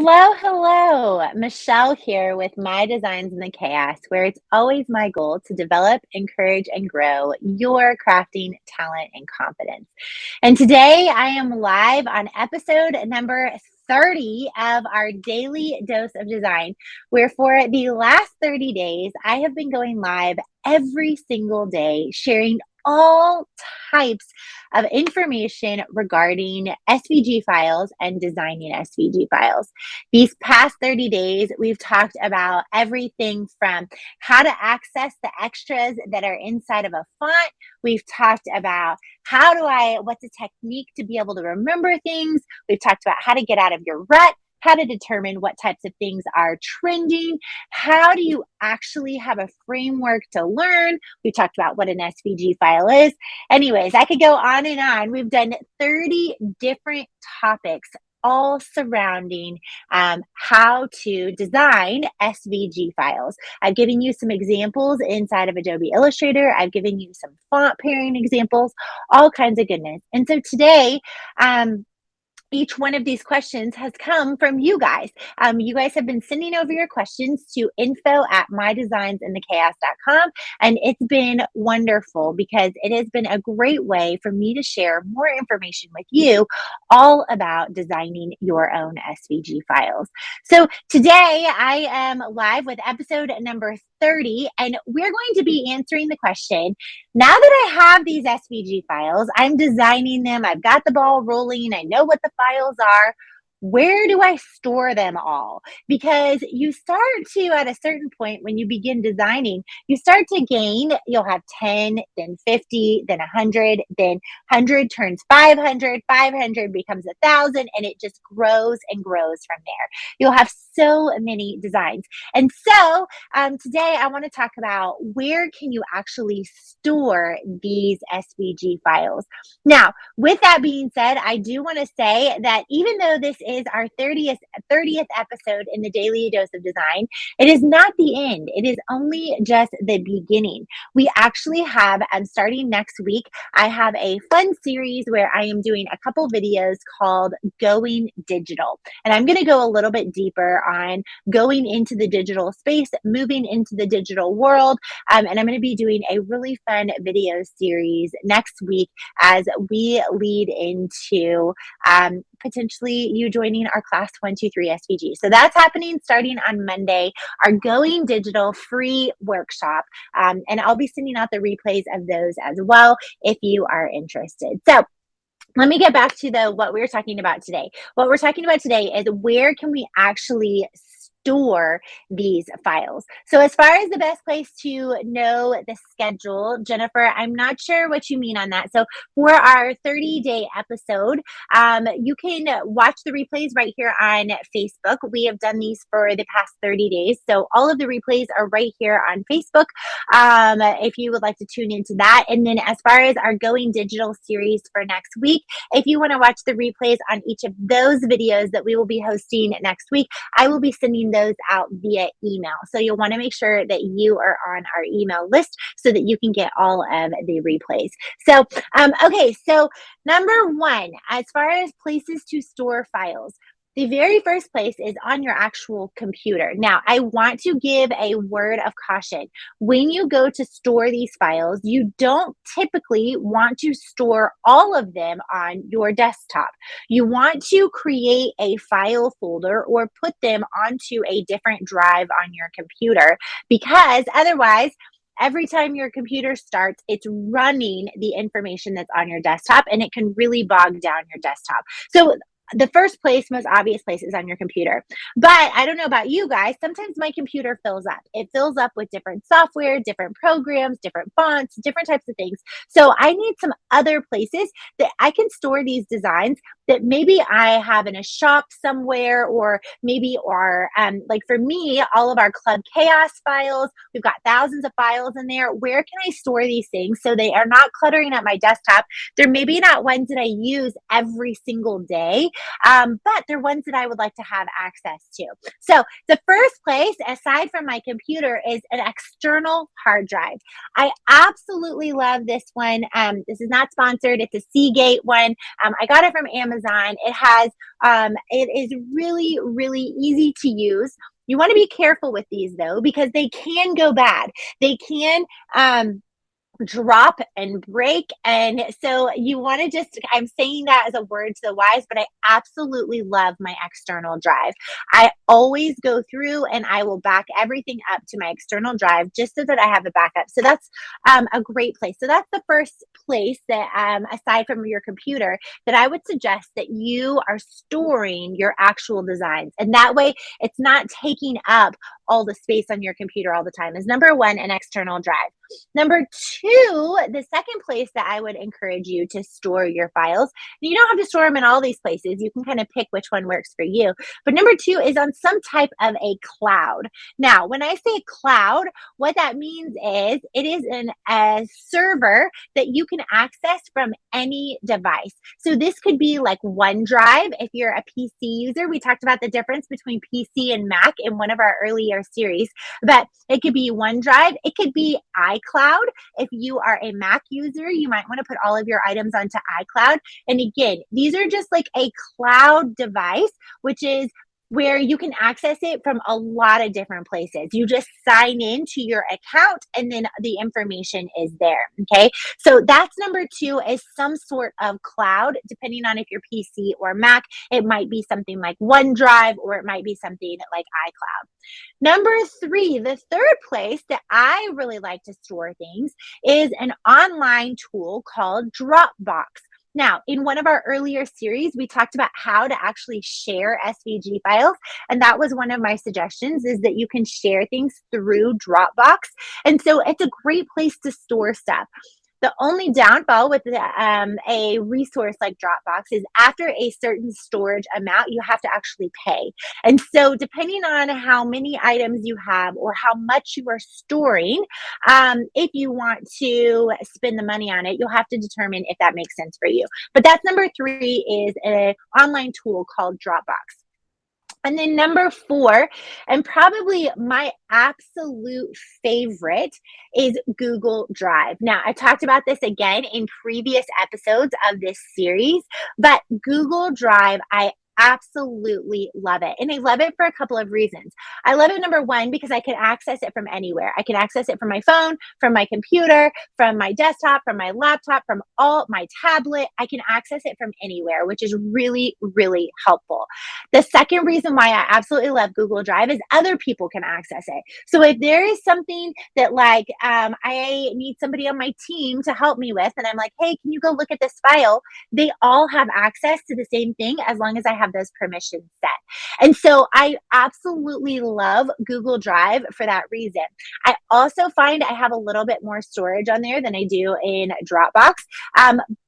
Hello, hello. Michelle here with My Designs in the Chaos, where it's always my goal to develop, encourage, and grow your crafting talent and confidence. And today I am live on episode number 30 of our daily dose of design, where for the last 30 days, I have been going live every single day, sharing all types of information regarding SVG files and designing SVG files. These past 30 days, we've talked about everything from how to access the extras that are inside of a font. We've talked about what's a technique to be able to remember things. We've talked about how to get out of your rut, how to determine what types of things are trending. How do you actually have a framework to learn? We talked about what an SVG file is. Anyways, I could go on and on. We've done 30 different topics all surrounding how to design SVG files. I've given you some examples inside of Adobe Illustrator. I've given you some font pairing examples, all kinds of goodness. And so today, each one of these questions has come from you guys. You guys have been sending over your questions to info@mydesignsinthechaos.com, and it's been wonderful because it has been a great way for me to share more information with you all about designing your own SVG files. So today I am live with episode number 30, and we're going to be answering the question, now that I have these SVG files, I'm designing them, I've got the ball rolling, I know what the files are. Where do I store them all? Because you start to, at a certain point when you begin designing, you start to gain, you'll have 10, then 50, then 100, then 100 turns 500, 500 becomes 1,000, and it just grows and grows from there. You'll have so many designs. And so today I want to talk about where can you actually store these SVG files. Now, with that being said, I do want to say that even though this is our 30th episode in the Daily Dose of Design, it is not the end. It is only just the beginning. We actually have, starting next week, I have a fun series where I am doing a couple videos called Going Digital. And I'm going to go a little bit deeper on going into the digital space, moving into the digital world. And I'm going to be doing a really fun video series next week as we lead into potentially you joining our class 123 SVG. So that's happening starting on Monday, our Going Digital free workshop. And I'll be sending out the replays of those as well if you are interested. So let me get back to what we're talking about today. What we're talking about today is where can we actually store these files. So as far as the best place to know the schedule, Jennifer, I'm not sure what you mean on that. So for our 30-day episode, you can watch the replays right here on Facebook. We have done these for the past 30 days. So all of the replays are right here on Facebook if you would like to tune into that. And then as far as our Going Digital series for next week, if you want to watch the replays on each of those videos that we will be hosting next week, I will be sending those out via email. So you'll want to make sure that you are on our email list so that you can get all of the replays. So, okay, so number one, as far as places to store files, the very first place is on your actual computer. Now, I want to give a word of caution. When you go to store these files, you don't typically want to store all of them on your desktop. You want to create a file folder or put them onto a different drive on your computer, because otherwise, every time your computer starts, it's running the information that's on your desktop, and it can really bog down your desktop. So the first place, most obvious place, is on your computer. But I don't know about you guys, sometimes my computer fills up. It fills up with different software, different programs, different fonts, different types of things. So I need some other places that I can store these designs that maybe I have in a shop somewhere, or maybe like for me, all of our Club Chaos files, we've got thousands of files in there. Where can I store these things so they are not cluttering up my desktop? They're maybe not ones that I use every single day, but they're ones that I would like to have access to. So the first place, aside from my computer, is an external hard drive. I absolutely love this one. This is not sponsored. It's a Seagate one. I got it from Amazon. It is really, really easy to use. You want to be careful with these though, because they can go bad. They can, drop and break. And so you want to just, I'm saying that as a word to the wise, but I absolutely love my external drive. I always go through and I will back everything up to my external drive just so that I have a backup. So that's a great place. So that's the first place that, aside from your computer, that I would suggest that you are storing your actual designs. And that way it's not taking up all the space on your computer all the time. Is number one, an external drive. Number two, the second place that I would encourage you to store your files, you don't have to store them in all these places. You can kind of pick which one works for you. But number two is on some type of a cloud. Now, when I say cloud, what that means is it is a server that you can access from any device. So this could be like OneDrive if you're a PC user. We talked about the difference between PC and Mac in one of our earlier series, but it could be OneDrive. It could be iCloud. If you are a Mac user, you might want to put all of your items onto iCloud. And again, these are just like a cloud device, which is where you can access it from a lot of different places. You just sign in to your account and then the information is there. Okay. So that's number two, is some sort of cloud, depending on if you're PC or Mac. It might be something like OneDrive, or it might be something like iCloud. Number three, the third place that I really like to store things is an online tool called Dropbox. Now, in one of our earlier series, we talked about how to actually share SVG files. And that was one of my suggestions, is that you can share things through Dropbox. And so it's a great place to store stuff. The only downfall with a resource like Dropbox is after a certain storage amount, you have to actually pay. And so depending on how many items you have or how much you are storing, if you want to spend the money on it, you'll have to determine if that makes sense for you. But that's number three, is an online tool called Dropbox. And then number four, and probably my absolute favorite, is Google Drive. Now, I talked about this again in previous episodes of this series, but Google Drive, I absolutely love it. And I love it for a couple of reasons. I love it, number one, because I can access it from anywhere. I can access it from my phone, from my computer, from my desktop, from my laptop, from all my tablet. I can access it from anywhere, which is really, really helpful. The second reason why I absolutely love Google Drive is other people can access it. So if there is something that like I need somebody on my team to help me with, and I'm like, hey, can you go look at this file? They all have access to the same thing as long as I have those permissions set. And so I absolutely love Google Drive for that reason. I also find I have a little bit more storage on there than I do in Dropbox.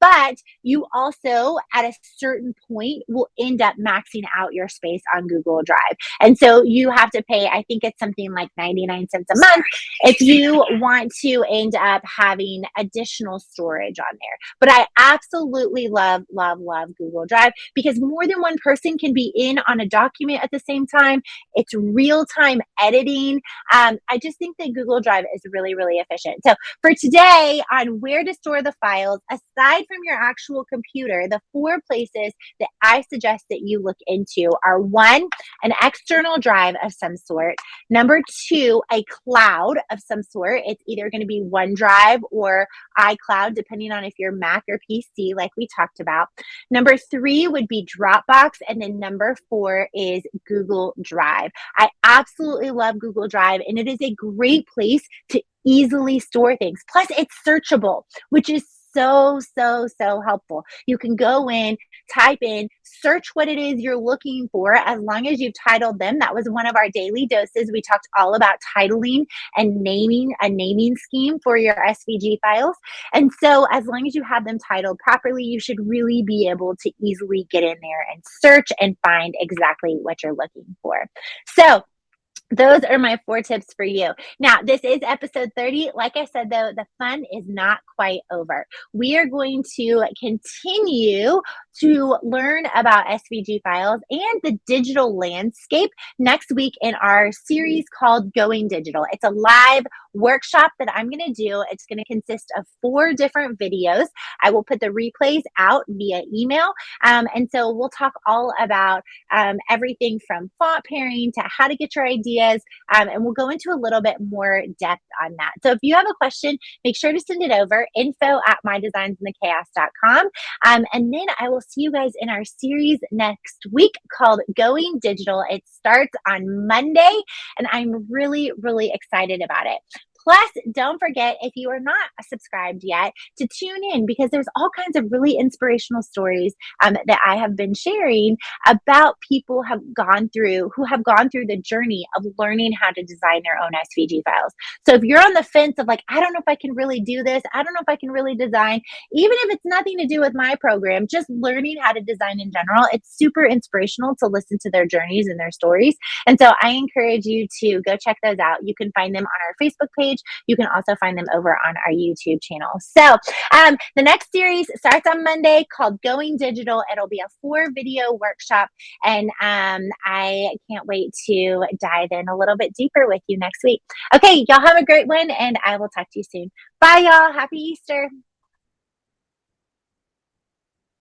But you also, at a certain point, will end up maxing out your space on Google Drive. And so you have to pay, I think it's something like 99 cents a month if you want to end up having additional storage on there. But I absolutely love, love, love Google Drive, because more than one person can be in on a document at the same time. It's real-time editing. I just think that Google Drive is really, really efficient. So for today on where to store the files, aside from your actual computer, the four places that I suggest that you look into are: one, an external drive of some sort; number two, a cloud of some sort. It's either going to be OneDrive or iCloud, depending on if you're Mac or PC, like we talked about. Number three would be Dropbox. And then number four is Google Drive. I absolutely love Google Drive, and it is a great place to easily store things. Plus, it's searchable, which is so, so, so helpful. You can go in, type in, search what it is you're looking for, as long as you've titled them. That was one of our daily doses. We talked all about titling and naming, a naming scheme for your SVG files. And so as long as you have them titled properly, you should really be able to easily get in there and search and find exactly what you're looking for. So Those are my 4 tips for you. Now, this is episode 30. Like I said, though, the fun is not quite over. We are going to continue to learn about SVG files and the digital landscape next week in our series called Going Digital. It's a live workshop that I'm going to do. It's going to consist of 4 different videos. I will put the replays out via email. And so we'll talk all about everything from font pairing to how to get your ideas. And we'll go into a little bit more depth on that. So if you have a question, make sure to send it over info@mydesignsandthechaos.com. And then I will see you guys in our series next week called Going Digital. It starts on Monday, and I'm really, really excited about it. Plus, don't forget, if you are not subscribed yet, to tune in because there's all kinds of really inspirational stories that I have been sharing about people who have gone through the journey of learning how to design their own SVG files. So if you're on the fence of like, I don't know if I can really do this, I don't know if I can really design, even if it's nothing to do with my program, just learning how to design in general, it's super inspirational to listen to their journeys and their stories. And so I encourage you to go check those out. You can find them on our Facebook page. You can also find them over on our YouTube channel. So the next series starts on Monday called Going Digital. It'll be a 4-video workshop, and I can't wait to dive in a little bit deeper with you next week. Okay, y'all have a great one, and I will talk to you soon. Bye, y'all. Happy Easter.